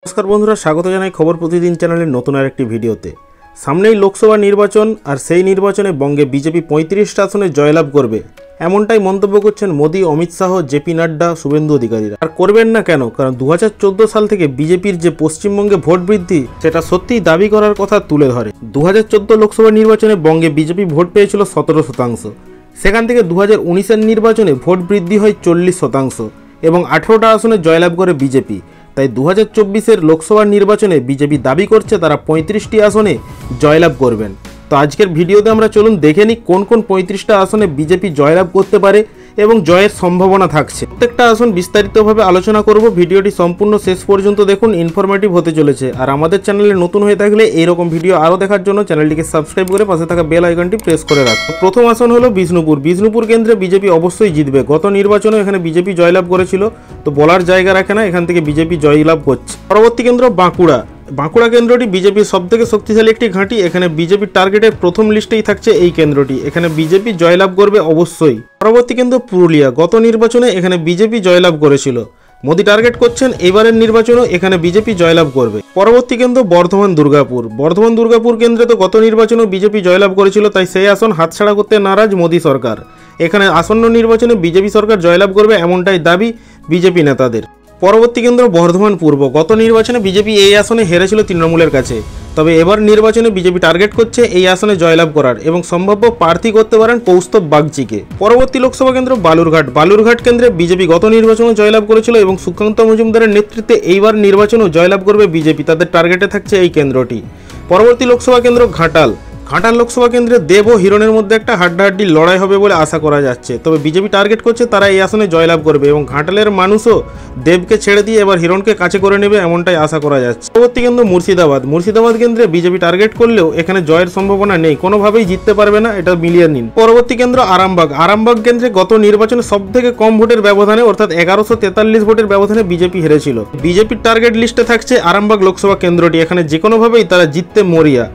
नमस्कार बंधुरा स्वागत जानाई खबर प्रतिदिन चैनलेर नतून आरेकटी भिडियोते। सामनेई लोकसभा निर्वाचन और सेई निर्वाचने बंगे बीजेपी 35टा आसने जयलाभ करबे एमनटाई मंतब्य करছেন मोदी, अमित शाह, जेपी नड्डा, शुभेंदु अधिकारीरा। আর করবেন না কেন? কারণ 2014 সাল থেকে বিজেপির যে পশ্চিমবঙ্গে ভোট বৃদ্ধি সেটা সত্যিই দাবি করার কথা তুলে ধরে। 2014 লোকসভা নির্বাচনে বঙ্গে বিজেপি ভোট পেয়েছিল 17%, সেখান থেকে 2019 এর নির্বাচনে ভোট বৃদ্ধি হয় 40% এবং 18টা আসনে জয়লাভ করে বিজেপি। তাই 2024 লোকসভা নির্বাচনে বিজেপি দাবি করছে তারা 35টি আসনে জয়লাভ করবেন। তো আজকের ভিডিওতে আমরা চলুন দেখে নিই কোন কোন 35টা আসনে বিজেপি জয়লাভ করতে পারে এবং জয়ের সম্ভাবনা থাকছে। প্রত্যেকটা আসন বিস্তারিতভাবে আলোচনা করব। ভিডিওটি সম্পূর্ণ শেষ পর্যন্ত দেখুন, ইনফরমেটিভ হতে চলেছে। আর আমাদের চ্যানেলে নতুন হয়ে থাকলে এইরকম ভিডিও আরও দেখার জন্য চ্যানেলটিকে সাবস্ক্রাইব করে পাশে থাকা বেল আইকনটি প্রেস করে রাখুন। প্রথম আসন হলো বিষ্ণুপুর। বিষ্ণুপুর কেন্দ্রে বিজেপি অবশ্যই জিতবে। গত নির্বাচনে এখানে বিজেপি জয়লাভ করেছিল, তো বলার জায়গা রাখে না, এখান থেকে বিজেপি জয়লাভ করছে। পরবর্তী কেন্দ্র বাঁকুড়া। বাঁকুড়া কেন্দ্রটি বিজেপির সবথেকে শক্তিশালী একটি ঘাঁটি। এখানে বিজেপির টার্গেটের প্রথম লিস্টেই থাকছে এই কেন্দ্রটি। এখানে বিজেপি জয়লাভ করবে অবশ্যই। পরবর্তী কেন্দ্র পুরুলিয়া। গত নির্বাচনে এখানে বিজেপি জয়লাভ করেছিল, মোদি টার্গেট করছেন এবারের নির্বাচনেও এখানে বিজেপি জয়লাভ করবে। পরবর্তী কেন্দ্র বর্ধমান দুর্গাপুর। বর্ধমান দুর্গাপুর কেন্দ্রে তো গত নির্বাচনেও বিজেপি জয়লাভ করেছিল, তাই সেই আসন হাতছাড়া করতে নারাজ মোদি সরকার। এখানে আসন্ন নির্বাচনে বিজেপি সরকার জয়লাভ করবে এমনটাই দাবি বিজেপি নেতাদের। পরবর্তী কেন্দ্র বর্ধমান পূর্ব। গত নির্বাচনে বিজেপি এই আসনে হেরেছিল তৃণমূলের কাছে, তবে এবার নির্বাচনে বিজেপি টার্গেট করছে এই আসনে জয়লাভ করার এবং সম্ভাব্য প্রার্থী করতে পারেন কৌস্তব বাগচিকে। পরবর্তী লোকসভা কেন্দ্র বালুরঘাট। বালুরঘাট কেন্দ্রে বিজেপি গত নির্বাচনে জয়লাভ করেছিল এবং সুকান্ত মজুমদারের নেতৃত্বে এইবার নির্বাচনেও জয়লাভ করবে বিজেপি। তাদের টার্গেটে থাকছে এই কেন্দ্রটি। পরবর্তী লোকসভা কেন্দ্র ঘাটাল। ঘাটাল লোকসভা কেন্দ্রে দেব ও হিরণের মধ্যে একটা হাড্ডাহাড্ডি লড়াই হবে বলে আশা করা যাচ্ছে, তবে বিজেপি টার্গেট করছে তারা এই আসনে জয়লাভ করবে এবং ঘাটালের মানুষও দেবকে ছেড়ে দিয়ে এবার হিরণকে কাছে করে নেবে এমনটাই আশা করা যাচ্ছে। পরবর্তী কেন্দ্র মুর্শিদাবাদ। মুর্শিদাবাদ কেন্দ্রে বিজেপি টার্গেট করলেও এখানে জয়ের সম্ভাবনা নেই, কোনোভাবেই জিততে পারবে না, এটা মিলিয়ে নিন। পরবর্তী কেন্দ্র আরামবাগ। আরামবাগ কেন্দ্রে গত নির্বাচনে সবথেকে কম ভোটের ব্যবধানে অর্থাৎ 1143 ভোটের ব্যবধানে বিজেপি হেরেছিল। বিজেপির টার্গেট লিস্টে থাকছে আরামবাগ লোকসভা কেন্দ্রটি। এখানে যে কোনোভাবেই তারা জিততে মরিয়া।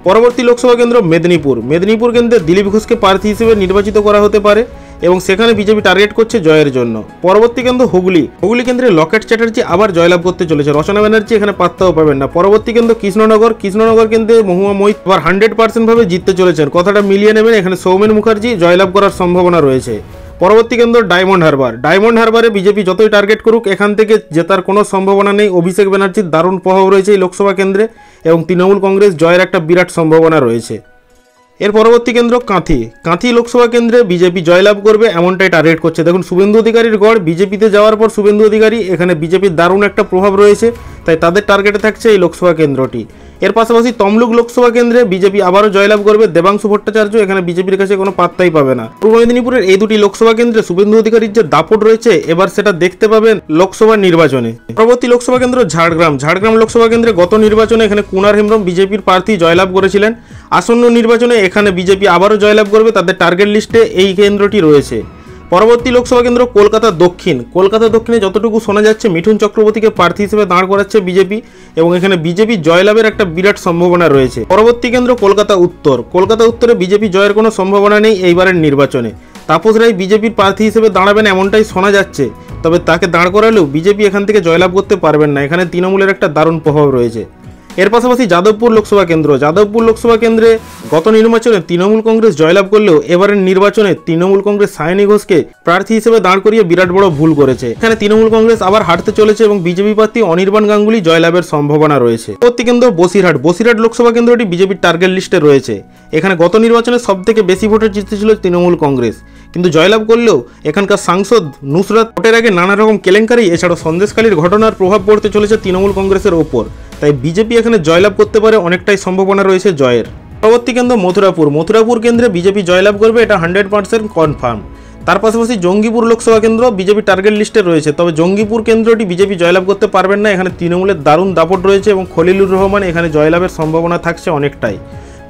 পরবর্তী লোকসভা কেন্দ্র মেদিনীপুর। মেদিনীপুর কেন্দ্রে দিলীপ ঘোষকে প্রার্থী হিসেবে নির্বাচিত করা হতে পারে এবং সেখানে বিজেপি টার্গেট করছে জয়ের জন্য। পরবর্তী কেন্দ্র হুগলি। হুগলি কেন্দ্রে লকেট চ্যাটার্জি আবার জয়লাভ করতে চলেছে, রচনা ব্যানার্জি এখানে পাত্তাও পাবেন না। পরবর্তী কেন্দ্র কৃষ্ণনগর। কৃষ্ণনগর কেন্দ্রে মহুয়া মৈত্র আবার 100% ভাবে জিততে চলেছেন, কথাটা মিলিয়ে নেবেন। এখানে সৌমেন মুখার্জি জয়লাভ করার সম্ভাবনা রয়েছে। পরবর্তী কেন্দ্র ডায়মন্ড হারবার। ডায়মন্ড হারবারে বিজেপি যতই টার্গেট করুক এখান থেকে জেতার কোনো সম্ভাবনা নেই। অভিষেক ব্যানার্জির দারুণ প্রভাব রয়েছে এই লোকসভা কেন্দ্রে এবং তৃণমূল কংগ্রেস জয়ের একটা বিরাট সম্ভাবনা রয়েছে। এর পরবর্তী কেন্দ্র কাঁথি। কাঁথি লোকসভা কেন্দ্রে বিজেপি জয়লাভ করবে এমনটাই টার্গেট করছে। দেখুন শুভেন্দু অধিকারীর গড়, বিজেপিতে যাওয়ার পর শুভেন্দু অধিকারী, এখানে বিজেপির দারুণ একটা প্রভাব রয়েছে, তাই তাদের টার্গেটে থাকছে এই লোকসভা কেন্দ্রটি। এর পাশাপাশি তমলুক লোকসভা কেন্দ্রে বিজেপি আবারও জয়লাভ করবে। দেবাংশু ভট্টাচার্য এখানে বিজেপির কাছে কোনো পাত্তাই পাবে না। পূর্ব মেদিনীপুরের এই দুটি লোকসভা কেন্দ্রে শুভেন্দু অধিকারীর যে দাপট রয়েছে এবার সেটা দেখতে পাবেন লোকসভা নির্বাচনে। পরবর্তী লোকসভা কেন্দ্র ঝাড়গ্রাম। ঝাড়গ্রাম লোকসভা কেন্দ্রে গত নির্বাচনে এখানে কুনার হেমব্রম বিজেপির প্রার্থী জয়লাভ করেছিলেন। আসন্ন নির্বাচনে এখানে বিজেপি আবারও জয়লাভ করবে, তাদের টার্গেট লিস্টে এই কেন্দ্রটি রয়েছে। পরবর্তী লোকসভা কেন্দ্র কলকাতা দক্ষিণ। কলকাতা দক্ষিণে যতটুকু শোনা যাচ্ছে মিঠুন চক্রবর্তীকে প্রার্থী হিসেবে দাঁড় করাচ্ছে বিজেপি এবং এখানে বিজেপি জয়লাভের একটা বিরাট সম্ভাবনা রয়েছে। পরবর্তী কেন্দ্র কলকাতা উত্তর। কলকাতা উত্তরে বিজেপি জয়ের কোনো সম্ভাবনা নেই এইবারের নির্বাচনে। তাপস রায় বিজেপির প্রার্থী হিসেবে দাঁড়াবেন এমনটাই শোনা যাচ্ছে, তবে তাকে দাঁড় করালেও বিজেপি এখান থেকে জয়লাভ করতে পারবেন না, এখানে তৃণমূলের একটা দারুণ প্রভাব রয়েছে। এর পাশাপাশি যাদবপুর লোকসভা কেন্দ্র। যাদবপুর লোকসভা কেন্দ্রে গত নির্বাচনে তৃণমূল কংগ্রেস জয়লাভ করলেও এবারের নির্বাচনে তৃণমূল কংগ্রেস সায়নী ঘোষকে প্রার্থী হিসেবে দাঁড় করিয়ে বিরাট বড় ভুল করেছে। এখানে তৃণমূল কংগ্রেস আবার হারতে চলেছে এবং বিজেপি প্রার্থী অনির্বাণ গাঙ্গুলি জয়লাভের সম্ভাবনা রয়েছে। পরবর্তী কেন্দ্র বসিরহাট। বসিরহাট লোকসভা কেন্দ্রটি বিজেপির টার্গেট লিস্টে রয়েছে। এখানে গত নির্বাচনে সবথেকে বেশি ভোটে জিতেছিল তৃণমূল কংগ্রেস, কিন্তু জয়লাভ করলেও এখানকার সাংসদ নুসরাত ভোটের আগে নানা রকম কেলেঙ্কারি এছাড়াও সন্দেশখালীর ঘটনার প্রভাব পড়তে চলেছে তৃণমূল কংগ্রেসের ওপর, তাই বিজেপি এখানে জয়লাভ করতে পারে, অনেকটাই সম্ভাবনা রয়েছে জয়ের। পরবর্তী কেন্দ্র মথুরাপুর। মথুরাপুর কেন্দ্রে বিজেপি জয়লাভ করবে, এটা 100% কনফার্ম। তার পাশাপাশি জঙ্গিপুর লোকসভা কেন্দ্র বিজেপি টার্গেট লিস্টে রয়েছে, তবে জঙ্গিপুর কেন্দ্রটি বিজেপি জয়লাভ করতে পারবেন না, এখানে তৃণমূলের দারুণ দাপট রয়েছে এবং খলিলুর রহমান এখানে জয়লাভের সম্ভাবনা থাকছে অনেকটাই।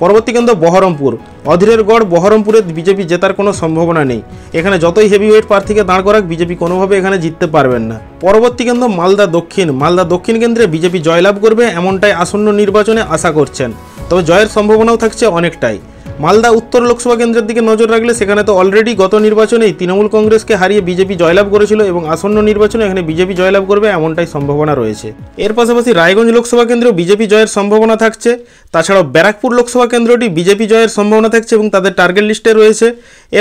পরবর্তী কেন্দ্র বহরমপুর। অধীরের গড় বহরমপুরে বিজেপি জেতার কোনো সম্ভাবনা নেই, এখানে যতই হেভিওয়েট প্রার্থীকে দাঁড় করাক বিজেপি কোনোভাবে এখানে জিততে পারবেন না। পরবর্তী কেন্দ্র মালদা দক্ষিণ। মালদা দক্ষিণ কেন্দ্রে বিজেপি জয়লাভ করবে এমনটাই আসন্ন নির্বাচনে আশা করছেন, তবে জয়ের সম্ভাবনাও থাকছে অনেকটাই। মালদা উত্তর লোকসভা কেন্দ্রের দিকে নজর রাখলে সেখানে তো অলরেডি গত নির্বাচনেই তৃণমূল কংগ্রেসকে হারিয়ে বিজেপি জয়লাভ করেছিল এবং আসন্ন নির্বাচনে এখানে বিজেপি জয়লাভ করবে এমনটাই সম্ভাবনা রয়েছে। এর পাশাপাশি রায়গঞ্জ লোকসভা কেন্দ্রেও বিজেপি জয়ের সম্ভাবনা থাকছে। তাছাড়াও ব্যারাকপুর লোকসভা কেন্দ্রটি বিজেপি জয়ের সম্ভাবনা থাকছে এবং তাদের টার্গেট লিস্টে রয়েছে।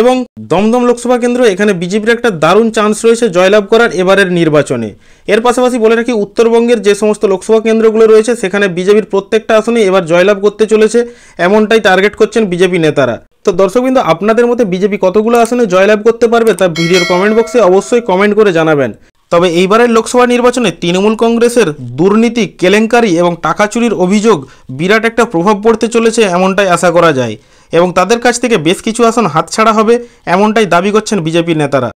এবং দমদম লোকসভা কেন্দ্র, এখানে বিজেপির একটা দারুণ চান্স রয়েছে জয়লাভ করার এবারের নির্বাচনে। এর পাশাপাশি বলে রাখি, উত্তরবঙ্গের যে সমস্ত লোকসভা কেন্দ্রগুলো রয়েছে সেখানে বিজেপির প্রত্যেকটা আসনে এবার জয়লাভ করতে চলেছে, এমনটাই টার্গেট করছেন বিজেপি নেতারা। তো দর্শকবৃন্দ, আপনাদের মতে বিজেপি কতগুলো আসনে জয়লাভ করতে পারবে তা ভিডিওর কমেন্ট বক্সে অবশ্যই কমেন্ট করে জানাবেন। তবে এইবারের লোকসভা নির্বাচনে তৃণমূল কংগ্রেসের দুর্নীতি, কেলেঙ্কারি এবং টাকা চুরির অভিযোগ বিরাট একটা প্রভাব পড়তে চলেছে এমনটাই আশা করা যায় এবং তাদের কাছ থেকে বেশ কিছু আসন হাতছাড়া হবে এমনটাই দাবি করছেন বিজেপি নেতারা।